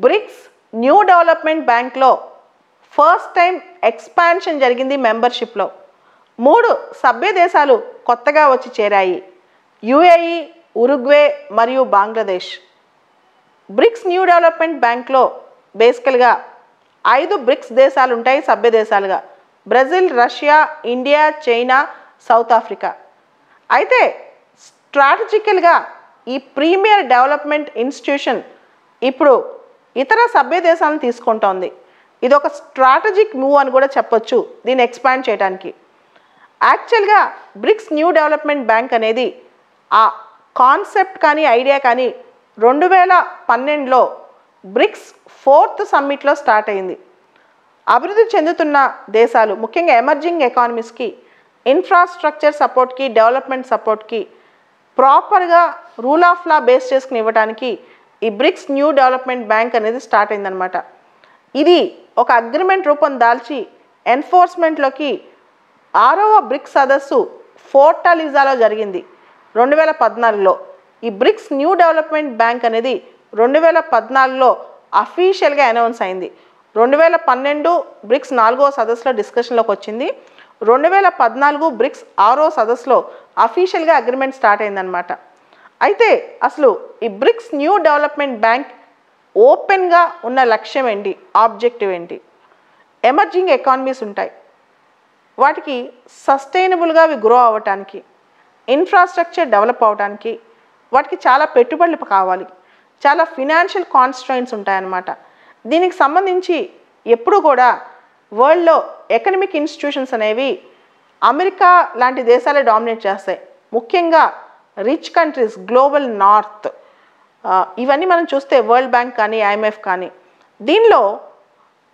Bricks new development బ్యాంక్లో first time expansion జరిగింది మెంబర్షిప్లో. 3 సభ్య దేశాలు కొత్తగా వచ్చి చేరాయి. యుఏఈ, ఉరుగ్వే మరియు బంగ్లాదేశ్. బ్రిక్స్ న్యూ డెవలప్మెంట్ బ్యాంక్లో బేసికల్గా 5 బ్రిక్స్ దేశాలు ఉంటాయి సభ్య దేశాలుగా. Brazil, Russia, India, China, South Africa. అయితే స్ట్రాటజికల్గా ఈ ప్రీమియర్ డెవలప్మెంట్ ఇన్స్టిట్యూషన్ ఇప్పుడు ఇతర సభ్య దేశాలను తీసుకుంటోంది. ఇది ఒక స్ట్రాటజిక్ మూవ్ అని కూడా చెప్పొచ్చు దీన్ని ఎక్స్పాండ్ చేయడానికి. యాక్చువల్గా బ్రిక్స్ న్యూ డెవలప్మెంట్ బ్యాంక్ అనేది ఆ కాన్సెప్ట్ కానీ ఐడియా కానీ 2012లో బ్రిక్స్ 4th సమ్మిట్లో స్టార్ట్ అయింది. అభివృద్ధి చెందుతున్న దేశాలు ముఖ్యంగా ఎమర్జింగ్ ఎకానమీస్కి ఇన్ఫ్రాస్ట్రక్చర్ సపోర్ట్కి, డెవలప్మెంట్ సపోర్ట్కి ప్రాపర్గా రూల్ ఆఫ్ లా బేస్ చేసుకుని ఇవ్వడానికి ఈ బ్రిక్స్ న్యూ డెవలప్మెంట్ బ్యాంక్ అనేది స్టార్ట్ అయిందనమాట. ఇది ఒక అగ్రిమెంట్ రూపం దాల్చి ఎన్ఫోర్స్మెంట్లోకి 6వ బ్రిక్స్ సదస్సు ఫోర్టాలిజాలో జరిగింది 2014లో. ఈ బ్రిక్స్ న్యూ డెవలప్మెంట్ బ్యాంక్ అనేది 2014లో అఫీషియల్గా అనౌన్స్ అయింది. 2012 బ్రిక్స్ 4వ సదస్సులో డిస్కషన్లోకి వచ్చింది. 2014 బ్రిక్స్ 6వ సదస్సులో అఫీషియల్గా అగ్రిమెంట్ స్టార్ట్ అయిందనమాట. అయితే అసలు ఈ బ్రిక్స్ న్యూ డెవలప్మెంట్ బ్యాంక్ ఓపెన్గా ఉన్న లక్ష్యం ఏంటి, ఆబ్జెక్టివ్ ఏంటి? ఎమర్జింగ్ ఎకానమీస్ ఉంటాయి, వాటికి సస్టైనబుల్గా అవి గ్రో అవ్వటానికి, ఇన్ఫ్రాస్ట్రక్చర్ డెవలప్ అవ్వడానికి వాటికి చాలా పెట్టుబడులు కావాలి, చాలా ఫినాన్షియల్ కాన్స్ట్రైంట్స్ ఉంటాయన్నమాట. దీనికి సంబంధించి ఎప్పుడు కూడా వరల్డ్లో ఎకనమిక్ ఇన్స్టిట్యూషన్స్ అనేవి అమెరికా లాంటి దేశాలే డామినేట్ చేస్తాయి. ముఖ్యంగా రిచ్ కంట్రీస్, గ్లోబల్ నార్త్, ఇవన్నీ మనం చూస్తే వరల్డ్ బ్యాంక్ కానీ ఐఎంఎఫ్ కానీ. దీనిలో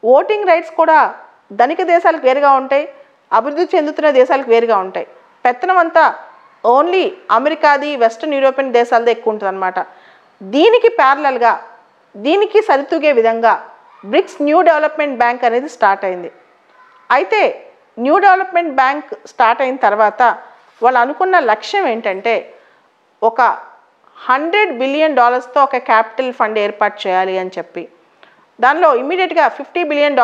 ఓటింగ్ రైట్స్ కూడా ధనిక దేశాలకు వేరుగా ఉంటాయి, అభివృద్ధి చెందుతున్న దేశాలకు వేరుగా ఉంటాయి. పెత్తనం అంతా ఓన్లీ అమెరికాది, వెస్ట్రన్ యూరోపియన్ దేశాలదే ఎక్కువ ఉంటుంది అనమాట. దీనికి ప్యారలల్గా, దీనికి సరితూగే విధంగా బ్రిక్స్ న్యూ డెవలప్మెంట్ బ్యాంక్ అనేది స్టార్ట్ అయింది. అయితే న్యూ డెవలప్మెంట్ బ్యాంక్ స్టార్ట్ అయిన తర్వాత వాళ్ళు అనుకున్న లక్ష్యం ఏంటంటే ఒక $100 బిలియన్ ఒక క్యాపిటల్ ఫండ్ ఏర్పాటు చేయాలి అని చెప్పి. దానిలో ఇమీడియట్గా $50 బిలియన్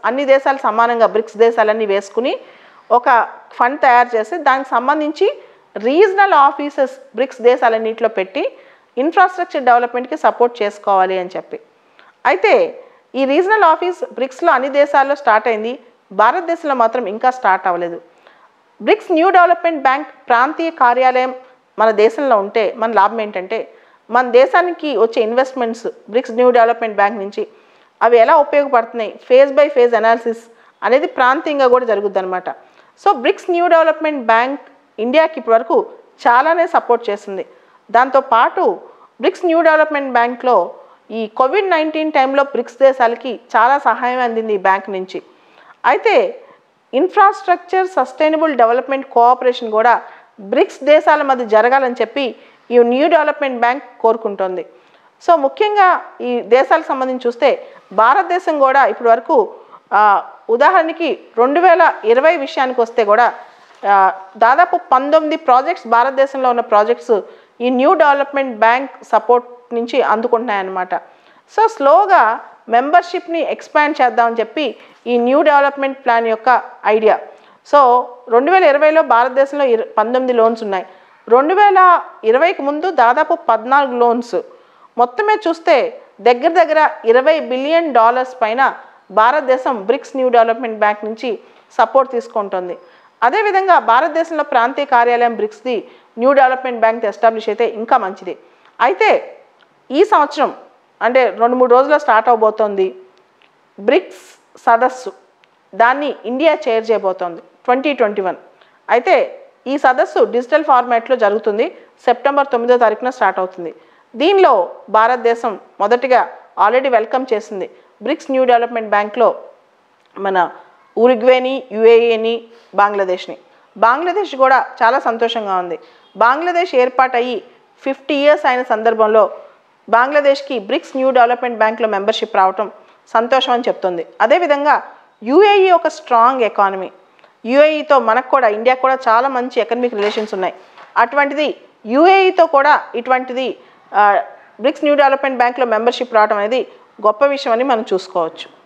అన్ని దేశాలు సమానంగా బ్రిక్స్ దేశాలన్నీ వేసుకుని ఒక ఫండ్ తయారు చేసి దానికి సంబంధించి రీజనల్ ఆఫీసెస్ బ్రిక్స్ దేశాలన్నింటిలో పెట్టి ఇన్ఫ్రాస్ట్రక్చర్ డెవలప్మెంట్కి సపోర్ట్ చేసుకోవాలి అని చెప్పి. అయితే ఈ రీజనల్ ఆఫీస్ బ్రిక్స్లో అన్ని దేశాల్లో స్టార్ట్ అయింది, భారతదేశంలో మాత్రం ఇంకా స్టార్ట్ అవ్వలేదు. బ్రిక్స్ న్యూ డెవలప్మెంట్ బ్యాంక్ ప్రాంతీయ కార్యాలయం మన దేశంలో ఉంటే మన లాభం ఏంటంటే మన దేశానికి వచ్చే investments BRICS new development bank నుంచి అవి ఎలా ఉపయోగపడుతున్నాయి, ఫేజ్ బై ఫేజ్ అనాలిసిస్ అనేది ప్రాంతీయంగా కూడా జరుగుద్ది అనమాట. So BRICS new development bank ఇండియాకి ఇప్పటివరకు చాలానే సపోర్ట్ చేస్తుంది. దాంతోపాటు బ్రిక్స్ న్యూ డెవలప్మెంట్ బ్యాంక్లో ఈ COVID-19 టైంలో బ్రిక్స్ దేశాలకి చాలా సహాయం అందింది ఈ బ్యాంక్ నుంచి. అయితే ఇన్ఫ్రాస్ట్రక్చర్ సస్టైనబుల్ డెవలప్మెంట్ కోఆపరేషన్ కూడా బ్రిక్స్ దేశాల మధ్య జరగాలని చెప్పి ఈ న్యూ డెవలప్మెంట్ బ్యాంక్ కోరుకుంటోంది. సో ముఖ్యంగా ఈ దేశాలకు సంబంధించి చూస్తే భారతదేశం కూడా ఇప్పటి వరకు ఉదాహరణకి 2020 విషయానికి వస్తే కూడా దాదాపు 19 ప్రాజెక్ట్స్ భారతదేశంలో ఉన్న ప్రాజెక్ట్స్ ఈ న్యూ డెవలప్మెంట్ బ్యాంక్ సపోర్ట్ నుంచి అందుకుంటున్నాయన్నమాట. సో స్లోగా మెంబర్షిప్ని ఎక్స్పాండ్ చేద్దామని చెప్పి ఈ న్యూ డెవలప్మెంట్ ప్లాన్ యొక్క ఐడియా. సో 2020లో భారతదేశంలో 19 లోన్స్ ఉన్నాయి. 2020కి ముందు దాదాపు 14 లోన్స్. మొత్తమే చూస్తే దగ్గర $20 బిలియన్ పైన భారతదేశం బ్రిక్స్ న్యూ డెవలప్మెంట్ బ్యాంక్ నుంచి సపోర్ట్ తీసుకుంటుంది. అదేవిధంగా భారతదేశంలో ప్రాంతీయ కార్యాలయం బ్రిక్స్ది న్యూ డెవలప్మెంట్ బ్యాంక్ ఎస్టాబ్లిష్ అయితే ఇంకా మంచిది. అయితే ఈ సంవత్సరం అంటే 2-3 రోజుల్లో స్టార్ట్ అవబోతోంది బ్రిక్స్ సదస్సు. దాన్ని ఇండియా చైర్ చేయబోతోంది 2021. అయితే ఈ సదస్సు డిజిటల్ ఫార్మాట్లో జరుగుతుంది. సెప్టెంబర్ 9వ తారీఖున స్టార్ట్ అవుతుంది. దీనిలో భారతదేశం మొదటిగా ఆల్రెడీ వెల్కమ్ చేసింది బ్రిక్స్ న్యూ డెవలప్మెంట్ బ్యాంక్లో మన ఉరుగ్వేని, యుఏఈని, బంగ్లాదేశ్ని. బంగ్లాదేశ్ కూడా చాలా సంతోషంగా ఉంది. బంగ్లాదేశ్ ఏర్పాటయ్యి 50 ఇయర్స్ అయిన సందర్భంలో బంగ్లాదేశ్కి బ్రిక్స్ న్యూ డెవలప్మెంట్ బ్యాంక్లో మెంబర్షిప్ రావటం సంతోషం అని చెప్తుంది. అదేవిధంగా యుఏఈ ఒక స్ట్రాంగ్ ఎకానమీ. యుఏఈతో మనకు కూడా ఇండియాకు కూడా చాలా మంచి ఎకనమిక్ రిలేషన్స్ ఉన్నాయి. అటువంటిది యుఏఈతో కూడా ఇటువంటిది బ్రిక్స్ న్యూ డెవలప్మెంట్ బ్యాంక్లో మెంబర్షిప్ రావడం అనేది గొప్ప విషయం అని మనం చూసుకోవచ్చు.